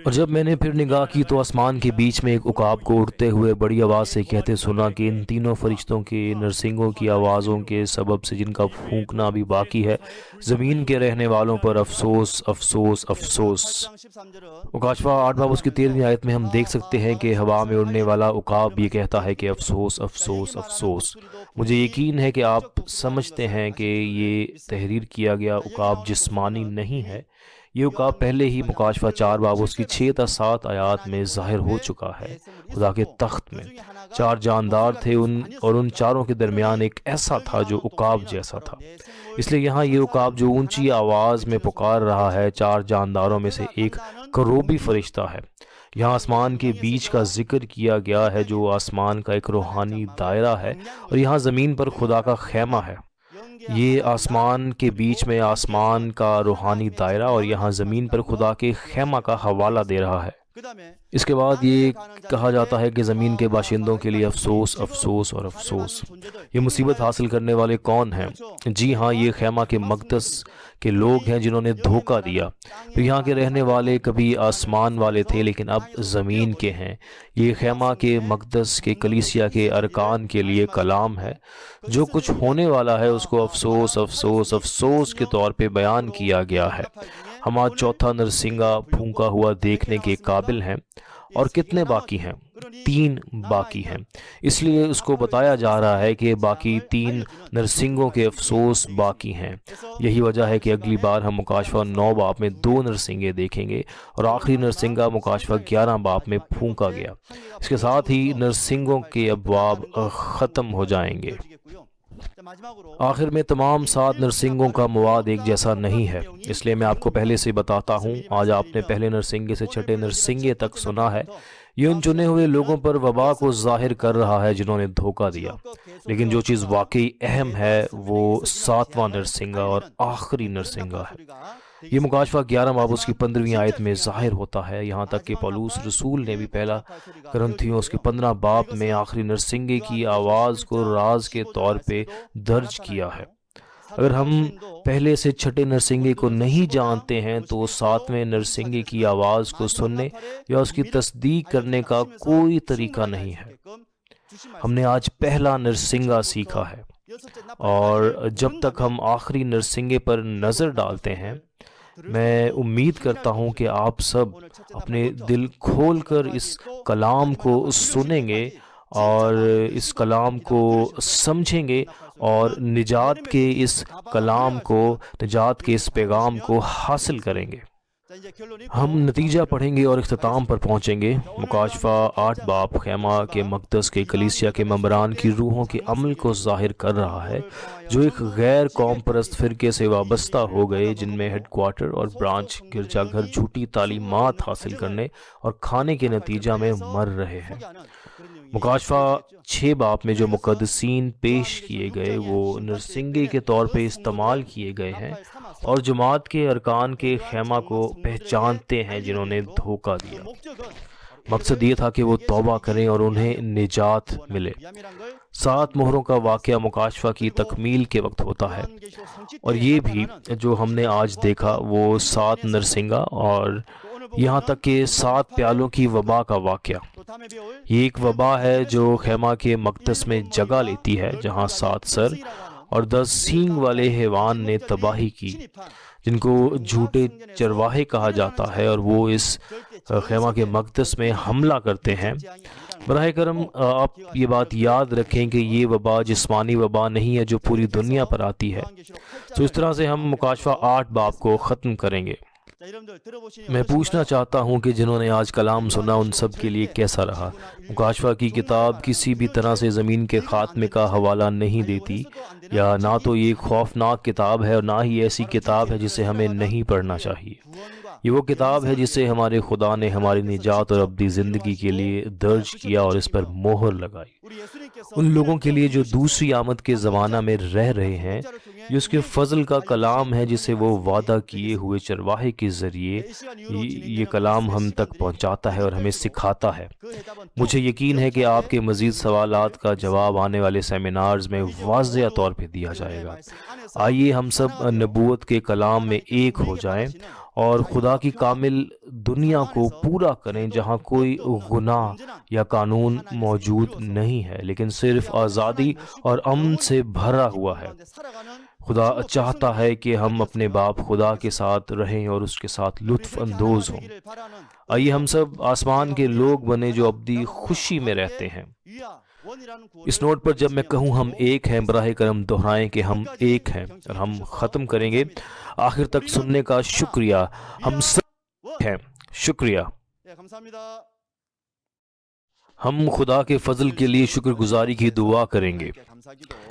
اور جب میں نے پھر نگاہ کی تو آسمان کے بیچ میں ایک عقاب کو اڑتے ہوئے بڑی آواز سے کہتے سنا کہ ان تینوں فرشتوں کے نرسنگوں کی آوازوں کے سبب سے جن کا پھونکنا بھی باقی ہے زمین کے رہنے والوں پر افسوس افسوس افسوس. مکاشفہ 8 باب اس کی 13ویں آیت میں ہم دیکھ سکتے ہیں کہ ہوا میں اڑنے والا عقاب یہ کہتا ہے کہ افسوس افسوس افسوس. مجھے یقین ہے کہ آپ سمجھتے ہیں کہ یہ تحریر کیا گیا عقاب جسمانی نہیں ہے. یہ عقاب پہلے ہی مکاشفہ 4 باب اس کی 6 تا 7 آیات میں ظاہر ہو چکا ہے. خدا کے تخت میں 4 جاندار تھے اور ان چاروں کے درمیان ایک ایسا تھا جو عقاب جیسا تھا. اس لیے یہاں یہ عقاب جو اونچی آواز میں پکار رہا ہے 4 جانداروں میں سے ایک کروبی فرشتہ ہے. یہاں آسمان کے بیچ کا ذکر کیا گیا ہے جو آسمان کا ایک روحانی دائرہ ہے اور یہاں زمین پر خدا کا خیمہ ہے. یہ آسمان کے بیچ میں آسمان کا روحانی دائرہ اور یہاں زمین پر خدا کے خیمہ کا حوالہ دے رہا ہے. اس کے بعد یہ کہا جاتا ہے کہ زمین کے باشندوں کے لیے افسوس افسوس اور افسوس. یہ مصیبت حاصل کرنے والے کون ہیں؟ جی ہاں، یہ خیمہ کے مقدس کے لوگ ہیں جنہوں نے دھوکہ دیا. پھر یہاں کے رہنے والے کبھی آسمان والے تھے لیکن اب زمین کے ہیں. یہ خیمہ کے مقدس کے کلیسیا کے ارکان کے لیے کلام ہے. جو کچھ ہونے والا ہے اس کو افسوس افسوس افسوس کے طور پہ بیان کیا گیا ہے. ہم آج چوتھا نرسنگا پھونکا ہوا دیکھنے کے قابل ہیں. اور کتنے باقی ہیں؟ 3 باقی ہیں. اس لیے اس کو بتایا جا رہا ہے کہ باقی 3 نرسنگوں کے افسوس باقی ہیں. یہی وجہ ہے کہ اگلی بار ہم مکاشفہ 9 باب میں 2 نرسنگے دیکھیں گے اور آخری نرسنگا مکاشفہ 11 باب میں پھونکا گیا. اس کے ساتھ ہی نرسنگوں کے ابواب ختم ہو جائیں گے. آخر میں تمام 7 نرسنگوں کا مواد ایک جیسا نہیں ہے، اس لیے میں آپ کو پہلے سے بتاتا ہوں. آج آپ نے پہلے نرسنگے سے چھٹے نرسنگے تک سنا ہے. یہ ان چنے ہوئے لوگوں پر وبا کو ظاہر کر رہا ہے جنہوں نے دھوکہ دیا. لیکن جو چیز واقعی اہم ہے وہ 7واں نرسنگا اور آخری نرسنگا ہے. یہ مکاشفہ 11 باب اس کی 15ویں آیت میں ظاہر ہوتا ہے. یہاں تک کہ پولس رسول نے بھی پہلا کرنتھیوں اس کی 15 باب میں آخری نرسنگے کی آواز کو راز کے طور پہ درج کیا ہے. اگر ہم پہلے سے چھٹے نرسنگے کو نہیں جانتے ہیں تو 7ویں نرسنگے کی آواز کو سننے یا اس کی تصدیق کرنے کا کوئی طریقہ نہیں ہے. ہم نے آج پہلا نرسنگا سیکھا ہے اور جب تک ہم آخری نرسنگے پر نظر ڈالتے ہیں میں امید کرتا ہوں کہ آپ سب اپنے دل کھول کر اس کلام کو سنیں گے اور اس کلام کو سمجھیں گے اور نجات کے اس کلام کو، نجات کے اس پیغام کو حاصل کریں گے. ہم نتیجہ پڑھیں گے اور اختتام پر پہنچیں گے. مکاشفہ 8 باب خیمہ کے مقدس کے کلیسیا کے ممبران کی روحوں کے عمل کو ظاہر کر رہا ہے جو ایک غیر قوم پرست فرقے سے وابستہ ہو گئے جن میں ہیڈ کوارٹر اور برانچ گرجا گھر جھوٹی تعلیمات حاصل کرنے اور کھانے کے نتیجہ میں مر رہے ہیں. مکاشفہ 6 باب میں جو مقدسین پیش کیے گئے وہ نرسنگے کے طور پہ استعمال کیے گئے ہیں اور جماعت کے ارکان کے خیمہ کو پہچانتے ہیں جنہوں نے دھوکہ دیا. مقصد یہ تھا کہ وہ توبہ کریں اور انہیں نجات ملے. 7 مہروں کا واقعہ مکاشفہ کی تکمیل کے وقت ہوتا ہے اور یہ بھی جو ہم نے آج دیکھا وہ 7 نرسنگا اور یہاں تک کہ 7 پیالوں کی وبا کا واقعہ. یہ ایک وبا ہے جو خیمہ کے مقدس میں جگہ لیتی ہے جہاں 7 سر اور 10 سینگ والے حیوان نے تباہی کی جن کو جھوٹے چرواہے کہا جاتا ہے اور وہ اس خیمہ کے مقدس میں حملہ کرتے ہیں. براہ کرم آپ یہ بات یاد رکھیں کہ یہ وبا جسمانی وبا نہیں ہے جو پوری دنیا پر آتی ہے. تو اس طرح سے ہم مکاشفہ 8 باب کو ختم کریں گے. میں پوچھنا چاہتا ہوں کہ جنہوں نے آج کلام سنا ان سب کے لیے کیسا رہا؟ مکاشفہ کی کتاب کسی بھی طرح سے زمین کے خاتمے کا حوالہ نہیں دیتی، یا نہ تو یہ خوفناک کتاب ہے اور نہ ہی ایسی کتاب ہے جسے ہمیں نہیں پڑھنا چاہیے. یہ وہ کتاب ہے جسے ہمارے خدا نے ہماری نجات اور ابدی زندگی کے لیے درج کیا اور اس پر مہر لگائی. ان لوگوں کے لیے جو دوسری آمد کے زمانہ میں رہ رہے ہیں، یہ اس کے فضل کا کلام ہے جسے وہ وعدہ کیے ہوئے چرواہے کے ذریعے یہ کلام ہم تک پہنچاتا ہے اور ہمیں سکھاتا ہے. مجھے یقین ہے کہ آپ کے مزید سوالات کا جواب آنے والے سیمینارز میں واضح طور پہ دیا جائے گا. آئیے ہم سب نبوت کے کلام میں ایک ہو جائیں اور خدا کی کامل دنیا کو پورا کریں جہاں کوئی گناہ یا قانون موجود نہیں ہے لیکن صرف آزادی اور امن سے بھرا ہوا ہے۔ خدا چاہتا ہے کہ ہم اپنے باپ خدا کے ساتھ رہیں اور اس کے ساتھ لطف اندوز ہوں۔ آئیے ہم سب آسمان کے لوگ بنیں جو ابدی خوشی میں رہتے ہیں۔ اس نوٹ پر جب میں کہوں ہم ایک ہیں، براہ کرم دہرائیں کہ ہم ایک ہیں، اور ہم ختم کریں گے آخر تک سننے کا شکریہ۔ ہم سب ہیں، شکریہ۔ ہم خدا کے فضل کے لیے شکر گزاری کی دعا کریں گے۔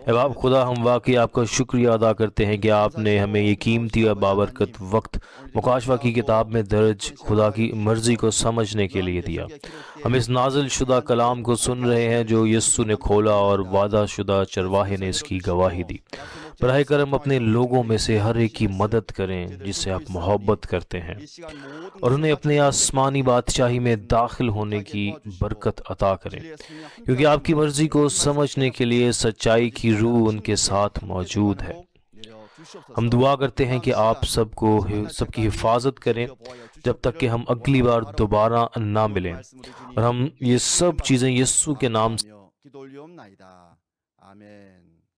اے باپ خدا، ہم واقعی آپ کا شکریہ ادا کرتے ہیں کہ آپ نے ہمیں یہ قیمتی اور بابرکت وقت مکاشفہ کی کتاب میں درج خدا کی مرضی کو سمجھنے کے لیے دیا۔ ہم اس نازل شدہ کلام کو سن رہے ہیں جو یسوع نے کھولا اور وعدہ شدہ چرواہے نے اس کی گواہی دی۔ براہ کرم اپنے لوگوں میں سے ہر ایک کی مدد کریں جس سے آپ محبت کرتے ہیں، اور انہیں اپنے آسمانی بادشاہی میں داخل ہونے کی برکت عطا کریں، کیونکہ آپ کی مرضی کو سمجھنے کے لیے سچائی کی روح ان کے ساتھ موجود ہے۔ ہم دعا کرتے ہیں کہ آپ سب کی حفاظت کریں جب تک کہ ہم اگلی بار دوبارہ نہ ملیں، اور ہم یہ سب چیزیں یسوع کے نام سے 기도 올리옵나이다. 아멘.